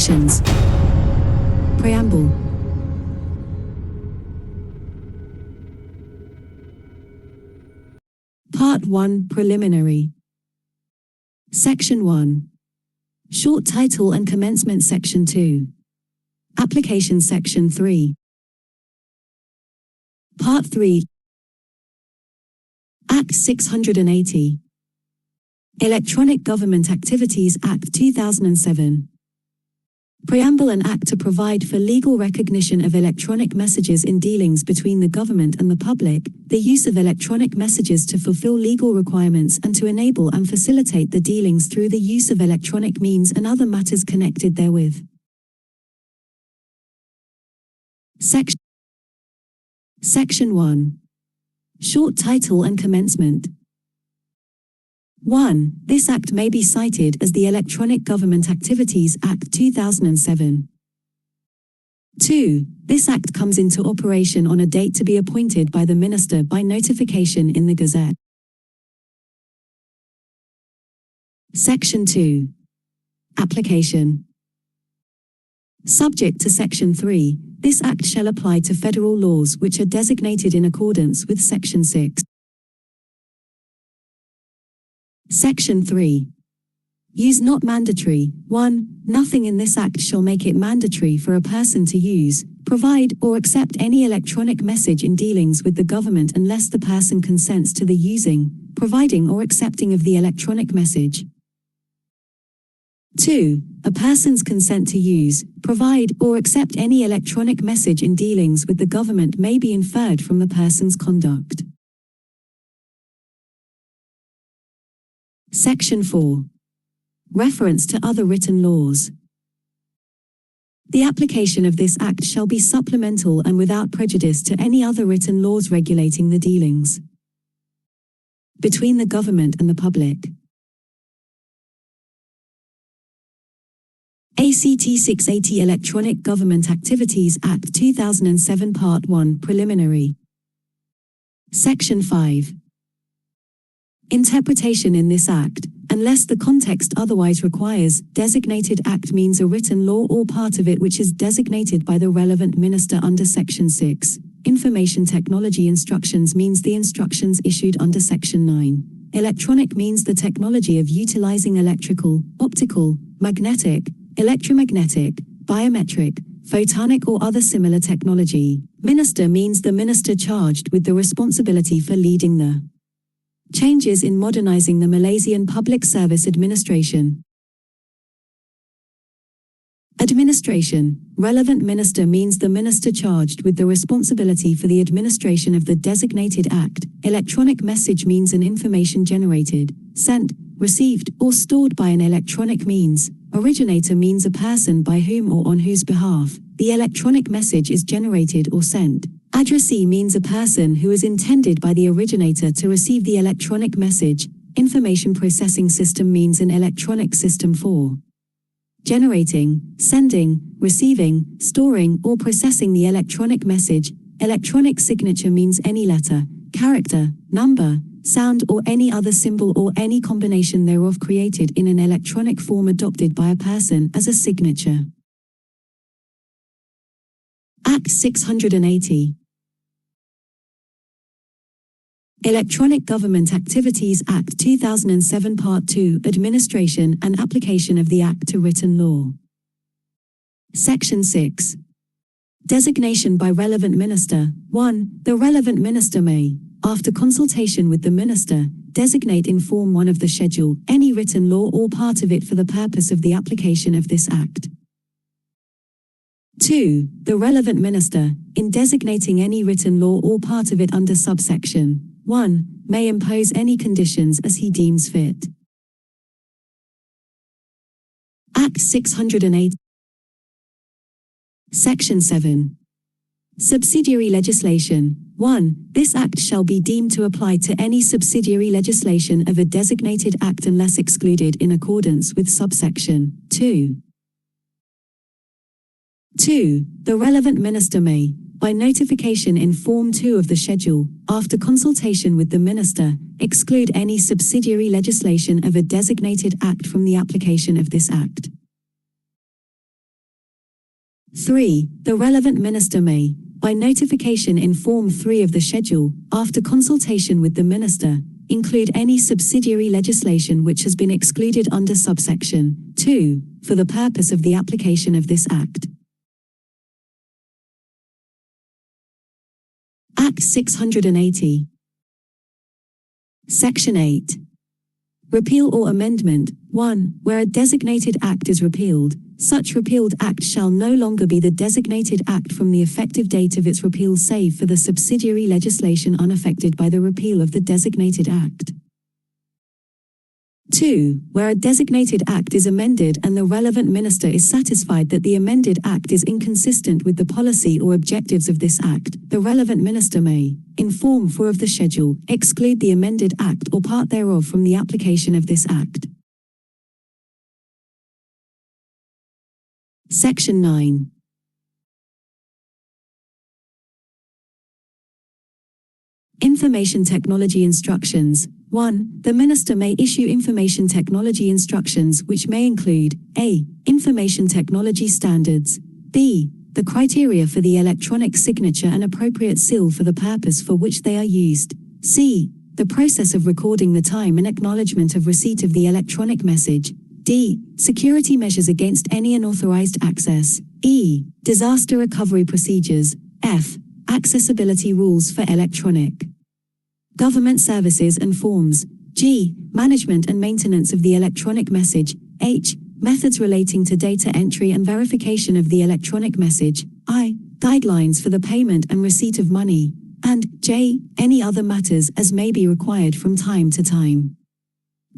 Sections. Preamble. Part 1 Preliminary. Section 1. Short Title and Commencement. Section 2. Application. Section 3. Part 3. Act 680. Electronic Government Activities Act 2007. Preamble. An act to provide for legal recognition of electronic messages in dealings between the government and the public, the use of electronic messages to fulfill legal requirements and to enable and facilitate the dealings through the use of electronic means and other matters connected therewith. Section 1. Short Title and Commencement. 1. This Act may be cited as the Electronic Government Activities Act 2007. 2. This Act comes into operation on a date to be appointed by the Minister by notification in the Gazette. Section 2. Application. Subject to Section 3, this Act shall apply to federal laws which are designated in accordance with Section 6. Section 3. Use not mandatory. 1. Nothing in this Act shall make it mandatory for a person to use, provide, or accept any electronic message in dealings with the government unless the person consents to the using, providing or accepting of the electronic message. 2. A person's consent to use, provide, or accept any electronic message in dealings with the government may be inferred from the person's conduct. Section 4. Reference to other written laws. The application of this Act shall be supplemental and without prejudice to any other written laws regulating the dealings between the government and the public. ACT 680 Electronic Government Activities Act 2007 Part 1 Preliminary. Section 5. Interpretation. In this Act, unless the context otherwise requires, designated act means a written law or part of it which is designated by the relevant minister under Section 6. Information technology instructions means the instructions issued under Section 9. Electronic means the technology of utilizing electrical, optical, magnetic, electromagnetic, biometric, photonic or other similar technology. Minister means the minister charged with the responsibility for leading the changes in modernizing the Malaysian Public Service Administration. Administration. Relevant minister means the minister charged with the responsibility for the administration of the designated act. Electronic message means an information generated, sent, received, or stored by an electronic means. Originator means a person by whom or on whose behalf the electronic message is generated or sent. Addressee means a person who is intended by the originator to receive the electronic message. Information processing system means an electronic system for generating, sending, receiving, storing, or processing the electronic message. Electronic signature means any letter, character, number, sound or any other symbol or any combination thereof created in an electronic form adopted by a person as a signature. Act 680. Electronic Government Activities Act 2007 Part 2 Administration and Application of the Act to Written Law. Section 6. Designation by relevant minister. 1. The relevant minister may, after consultation with the minister, designate in Form 1 of the schedule any written law or part of it for the purpose of the application of this Act. 2. The relevant minister, in designating any written law or part of it under subsection 1, may impose any conditions as he deems fit. Act 608. Section 7. Subsidiary legislation. 1. This Act shall be deemed to apply to any subsidiary legislation of a designated Act unless excluded in accordance with subsection 2. 2. The relevant minister may, by notification in Form 2 of the schedule, after consultation with the minister, exclude any subsidiary legislation of a designated Act from the application of this Act. 3. The relevant minister may, by notification in Form 3 of the schedule, after consultation with the minister, include any subsidiary legislation which has been excluded under subsection 2, for the purpose of the application of this Act. Act 680. Section 8. Repeal or amendment. 1. Where a designated act is repealed, such repealed act shall no longer be the designated act from the effective date of its repeal save for the subsidiary legislation unaffected by the repeal of the designated act. 2. Where a designated act is amended and the relevant minister is satisfied that the amended act is inconsistent with the policy or objectives of this act, the relevant minister may, in Form 4 of the schedule, exclude the amended act or part thereof from the application of this act. Section 9. Information Technology Instructions. 1. The Minister may issue information technology instructions which may include a. Information technology standards, b. the criteria for the electronic signature and appropriate seal for the purpose for which they are used, c. the process of recording the time and acknowledgement of receipt of the electronic message, d. security measures against any unauthorized access, e. disaster recovery procedures, f. accessibility rules for electronic government services and forms, g. management and maintenance of the electronic message, h. methods relating to data entry and verification of the electronic message, I. guidelines for the payment and receipt of money, and j. any other matters as may be required from time to time.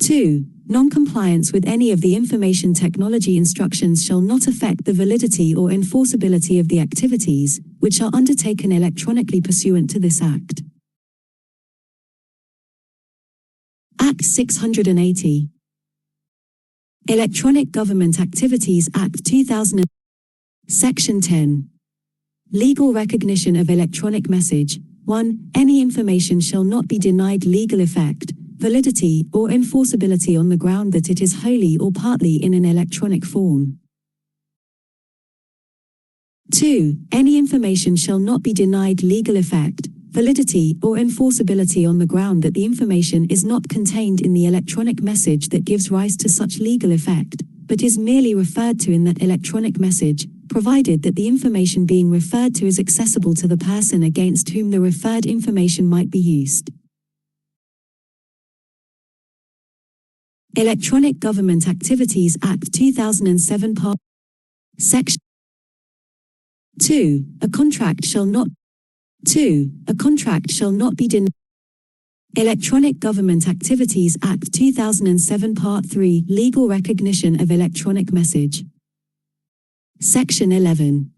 2. Non-compliance with any of the information technology instructions shall not affect the validity or enforceability of the activities, which are undertaken electronically pursuant to this Act. Act 680. Electronic Government Activities Act 2000. Section 10. Legal recognition of electronic message. 1. Any information shall not be denied legal effect, validity, or enforceability on the ground that it is wholly or partly in an electronic form. 2. Any information shall not be denied legal effect, validity, or enforceability on the ground that the information is not contained in the electronic message that gives rise to such legal effect, but is merely referred to in that electronic message, provided that the information being referred to is accessible to the person against whom the referred information might be used. Electronic Government Activities Act 2007 Part. Section 2. A contract shall not 2. A contract shall not be denied. Electronic Government Activities Act 2007 Part 3. Legal recognition of electronic message. Section 11.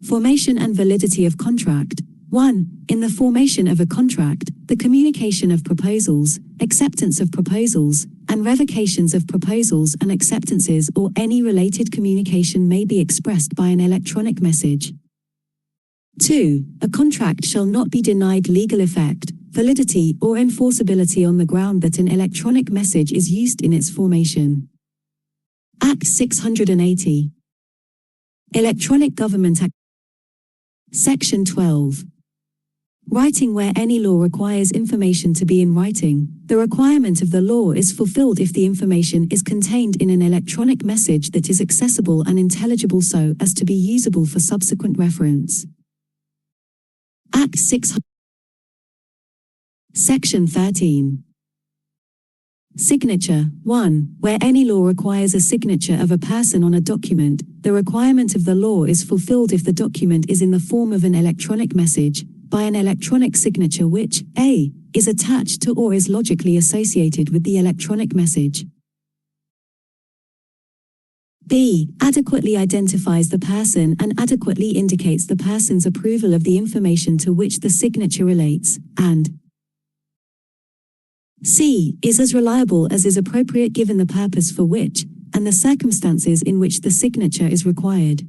Formation and validity of contract. 1. In the formation of a contract, the communication of proposals, acceptance of proposals, and revocations of proposals and acceptances or any related communication may be expressed by an electronic message. 2. A contract shall not be denied legal effect, validity, or enforceability on the ground that an electronic message is used in its formation. Act 680. Electronic Government Act. Section 12. Writing. Where any law requires information to be in writing, the requirement of the law is fulfilled if the information is contained in an electronic message that is accessible and intelligible so as to be usable for subsequent reference. Act 6. Section 13. Signature. 1. Where any law requires a signature of a person on a document, the requirement of the law is fulfilled if the document is in the form of an electronic message, by an electronic signature which, a. is attached to or is logically associated with the electronic message, b. adequately identifies the person and adequately indicates the person's approval of the information to which the signature relates, and c. is as reliable as is appropriate given the purpose for which, and the circumstances in which the signature is required.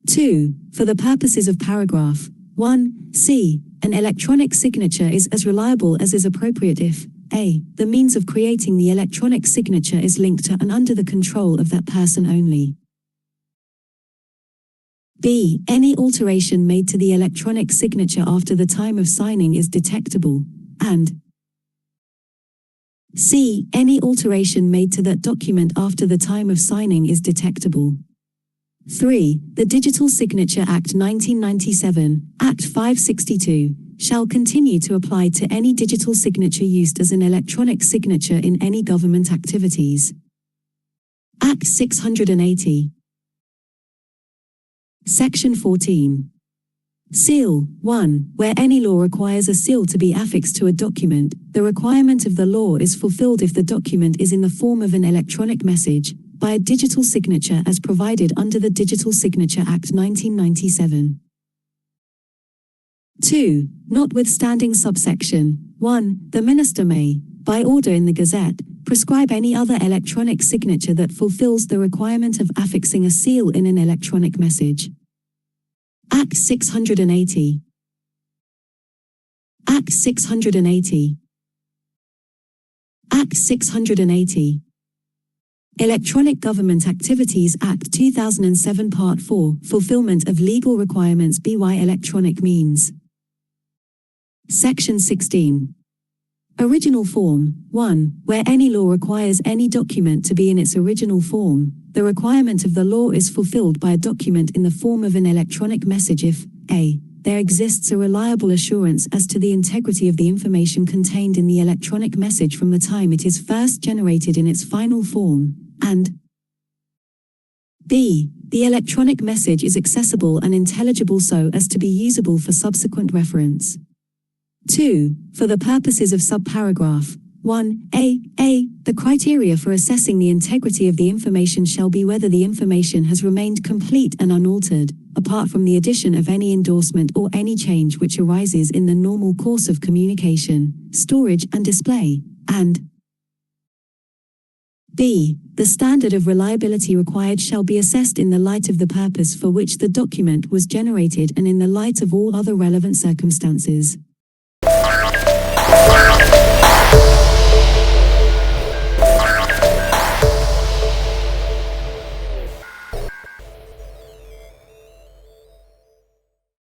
2. For the purposes of paragraph 1, c. an electronic signature is as reliable as is appropriate if a. the means of creating the electronic signature is linked to and under the control of that person only. B. Any alteration made to the electronic signature after the time of signing is detectable, and C. Any alteration made to that document after the time of signing is detectable. 3. The Digital Signature Act 1997, Act 562, shall continue to apply to any digital signature used as an electronic signature in any government activities. Act 680. Section 14. Seal 1. Where any law requires a seal to be affixed to a document, the requirement of the law is fulfilled if the document is in the form of an electronic message, by a digital signature as provided under the Digital Signature Act 1997. 2. Notwithstanding subsection 1, the Minister may, by order in the Gazette, prescribe any other electronic signature that fulfills the requirement of affixing a seal in an electronic message. Act 680. Act 680. Act 680. Electronic Government Activities Act 2007 Part 4, Fulfillment of Legal Requirements by Electronic Means. Section 16. Original Form 1. Where any law requires any document to be in its original form, the requirement of the law is fulfilled by a document in the form of an electronic message if a. There exists a reliable assurance as to the integrity of the information contained in the electronic message from the time it is first generated in its final form, and b. The electronic message is accessible and intelligible so as to be usable for subsequent reference. 2. For the purposes of subparagraph 1a, the criteria for assessing the integrity of the information shall be whether the information has remained complete and unaltered, apart from the addition of any endorsement or any change which arises in the normal course of communication, storage and display, and b. The standard of reliability required shall be assessed in the light of the purpose for which the document was generated and in the light of all other relevant circumstances.